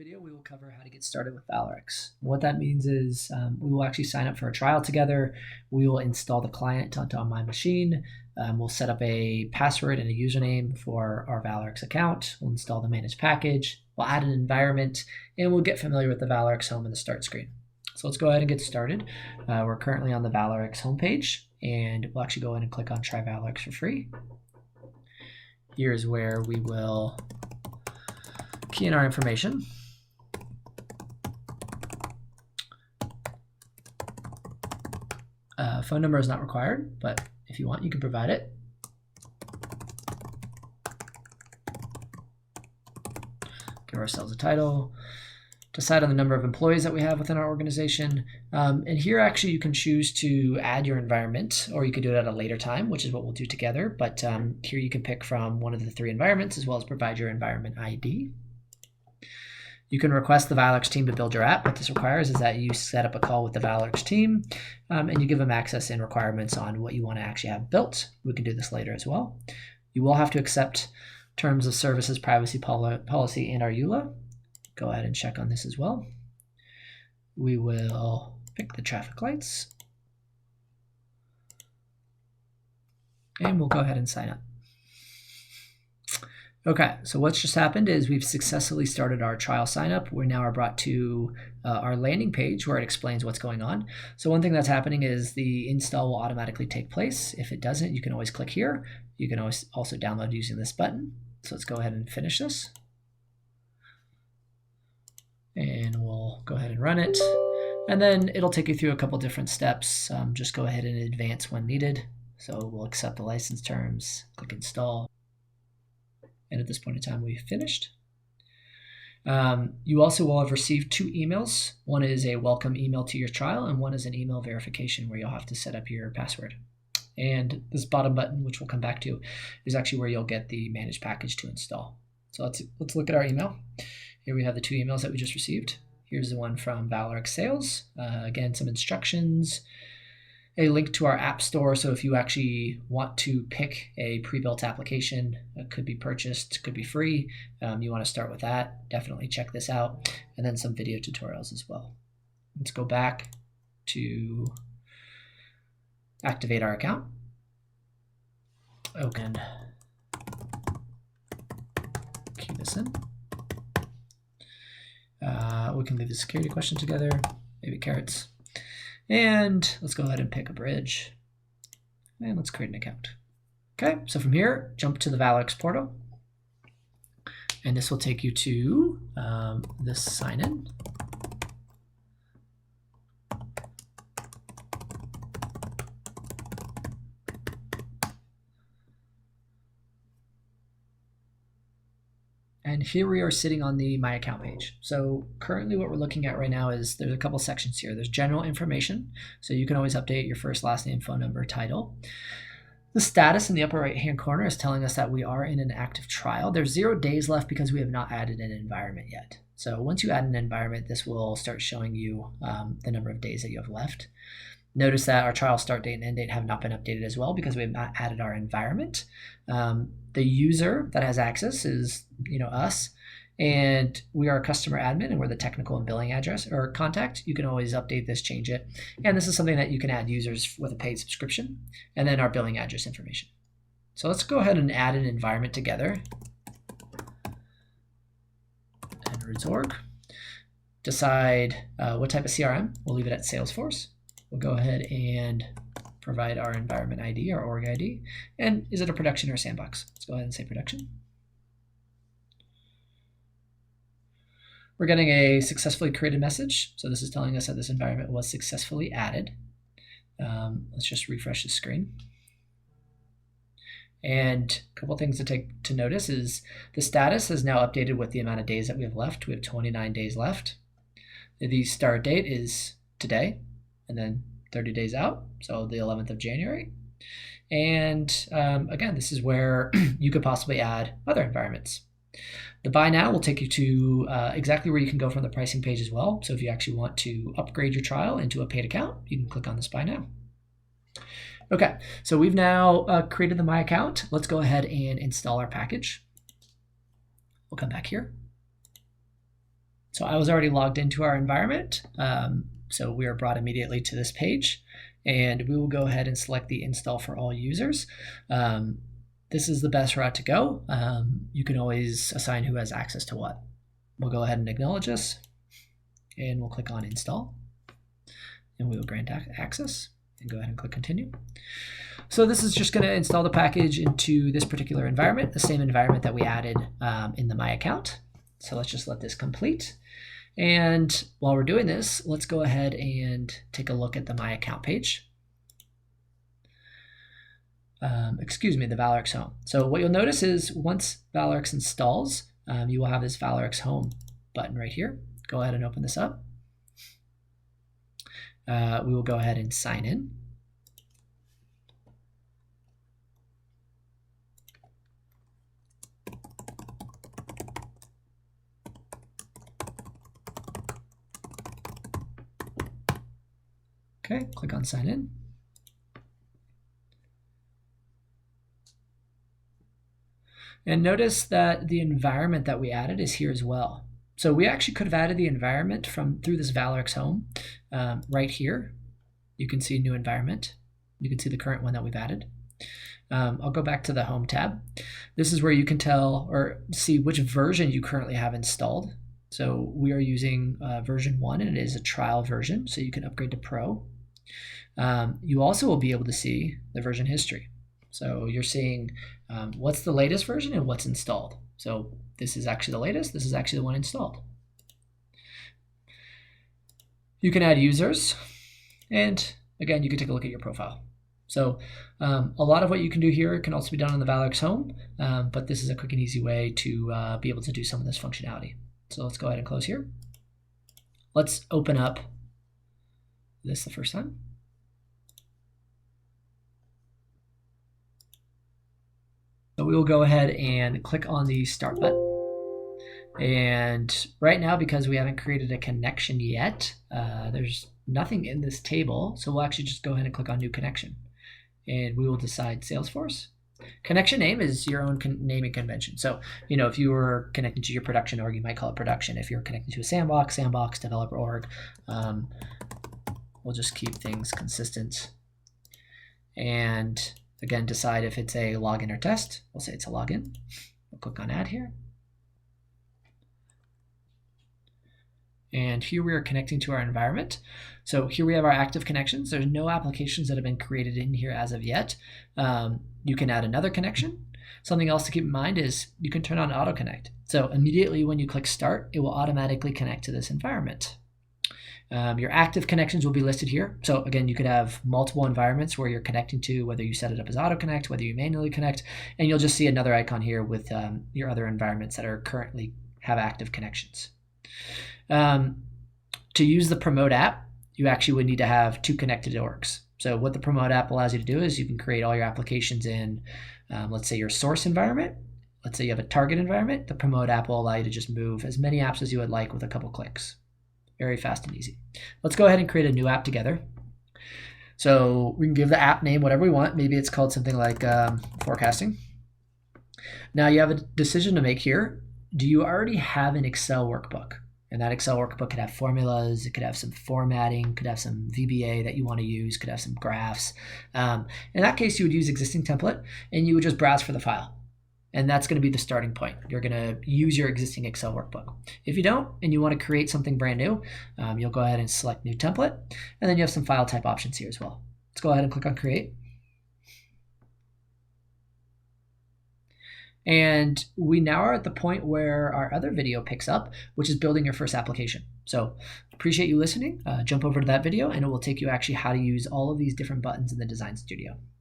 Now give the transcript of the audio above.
video, we will cover how to get started with Valorx. What that means is we will actually sign up for a trial together. We will install the client onto my machine. We'll set up a password and a username for our Valorx account. We'll install the managed package. We'll add an environment, and we'll get familiar with the Valorx home and the start screen. So let's go ahead and get started. We're currently on the Valorx homepage, and we'll actually go ahead and click on Try Valorx for free. Here's where we will key in our information. Phone number is not required, but if you want, you can provide it. Give ourselves a title. Decide on the number of employees that we have within our organization. And here actually you can choose to add your environment, or you could do it at a later time, which is what we'll do together. But here you can pick from one of the three environments, as well as provide your environment ID. You can request the Valorx team to build your app. What this requires is that you set up a call with the Valorx team and you give them access and requirements on what you want to actually have built. We can do this later as well. You will have to accept terms of services, privacy policy, and our EULA. Go ahead and check on this as well. We will pick the traffic lights. And we'll go ahead and sign up. Okay, so what's just happened is we've successfully started our trial sign up. We now are brought to our landing page where it explains what's going on. So one thing that's happening is the install will automatically take place. If it doesn't, you can always click here. You can always also download using this button. So let's go ahead and finish this. And we'll go ahead and run it. And then it'll take you through a couple different steps. Just go ahead and advance when needed. So we'll accept the license terms, click install. And at this point in time, we've finished. You also will have received two emails. One is a welcome email to your trial, and one is an email verification where you'll have to set up your password. And this bottom button, which we'll come back to, is actually where you'll get the managed package to install. So let's look at our email. Here we have the two emails that we just received. Here's the one from Valorx Sales. Again, some instructions. A link to our app store, so if you actually want to pick a pre-built application, it could be purchased, could be free, you want to start with that, definitely check this out, and then some video tutorials as well. Let's go back to activate our account. Okay, and key this in. We can leave the security question together, maybe carrots. And let's go ahead and pick a bridge. And let's create an account. Okay, so from here, jump to the Valorx portal. And this will take you to this sign-in. And here we are sitting on the My Account page. So currently what we're looking at right now is there's a couple sections here. There's general information. So you can always update your first, last name, phone number, title. The status in the upper right-hand corner is telling us that we are in an active trial. There's 0 days left because we have not added an environment yet. So once you add an environment, this will start showing you the number of days that you have left. Notice that our trial start date and end date have not been updated as well because we have not added our environment. The user that has access is us, and we are a customer admin, and we're the technical and billing address or contact. You can always update this, change it. And this is something that you can add users with a paid subscription, and then our billing address information. So let's go ahead and add an environment together. Edwards.org. Decide what type of CRM. We'll leave it at Salesforce. We'll go ahead and provide our environment ID, our org ID. And is it a production or a sandbox? Let's go ahead and say production. We're getting a successfully created message. So this is telling us that this environment was successfully added. Let's just refresh the screen. And a couple things to notice is the status is now updated with the amount of days that we have left. We have 29 days left. The start date is today, and then 30 days out, so the 11th of January. And again, this is where you could possibly add other environments. The buy now will take you to exactly where you can go from the pricing page as well. So if you actually want to upgrade your trial into a paid account, you can click on this buy now. Okay, so we've now created the My Account. Let's go ahead and install our package. We'll come back here. So I was already logged into our environment. So we are brought immediately to this page, and we will go ahead and select the install for all users. This is the best route to go. You can always assign who has access to what. We'll go ahead and acknowledge this, and we'll click on install, and we will grant access, and go ahead and click continue. So this is just going to install the package into this particular environment, the same environment that we added in the My Account. So let's just let this complete. And while we're doing this, let's go ahead and take a look at the My Account page. Excuse me, the Valorx Home. So what you'll notice is once Valorx installs, you will have this Valorx Home button right here. Go ahead and open this up. We will go ahead and sign in. Okay, click on sign in. And notice that the environment that we added is here as well. So we actually could have added the environment through this Valorx Home right here. You can see new environment. You can see the current one that we've added. I'll go back to the Home tab. This is where you can tell or see which version you currently have installed. So we are using version 1, and it is a trial version, so you can upgrade to Pro. You also will be able to see the version history. So you're seeing what's the latest version and what's installed. So this is actually the latest. This is actually the one installed. You can add users. And again, you can take a look at your profile. So a lot of what you can do here can also be done on the Valorx Home, but this is a quick and easy way to be able to do some of this functionality. So let's go ahead and close here. Let's open up this the first time. So we will go ahead and click on the Start button. And right now, because we haven't created a connection yet, there's nothing in this table. So we'll actually just go ahead and click on New Connection. And we will decide Salesforce. Connection name is your own naming convention. So, if you were connected to your production org, you might call it production. If you're connected to a sandbox, developer org, we'll just keep things consistent. And again, decide if it's a login or test. We'll say it's a login. We'll click on Add here. And here we are connecting to our environment. So here we have our active connections. There's no applications that have been created in here as of yet. You can add another connection. Something else to keep in mind is you can turn on auto connect. So immediately when you click start, it will automatically connect to this environment. Your active connections will be listed here. So again, you could have multiple environments where you're connecting to, whether you set it up as auto connect, whether you manually connect, and you'll just see another icon here with your other environments that are currently have active connections. To use the Promote app, you actually would need to have 2 connected orgs. So what the Promote app allows you to do is you can create all your applications in, let's say, your source environment. Let's say you have a target environment. The Promote app will allow you to just move as many apps as you would like with a couple clicks. Very fast and easy. Let's go ahead and create a new app together. So we can give the app name whatever we want. Maybe it's called something like forecasting. Now you have a decision to make here. Do you already have an Excel workbook? And that Excel workbook could have formulas, it could have some formatting, could have some VBA that you want to use, could have some graphs. In that case, you would use existing template and you would just browse for the file. And that's going to be the starting point. You're going to use your existing Excel workbook. If you don't, and you want to create something brand new, you'll go ahead and select new template. And then you have some file type options here as well. Let's go ahead and click on create. And we now are at the point where our other video picks up, which is building your first application. So appreciate you listening. Jump over to that video and it will take you actually how to use all of these different buttons in the Design Studio.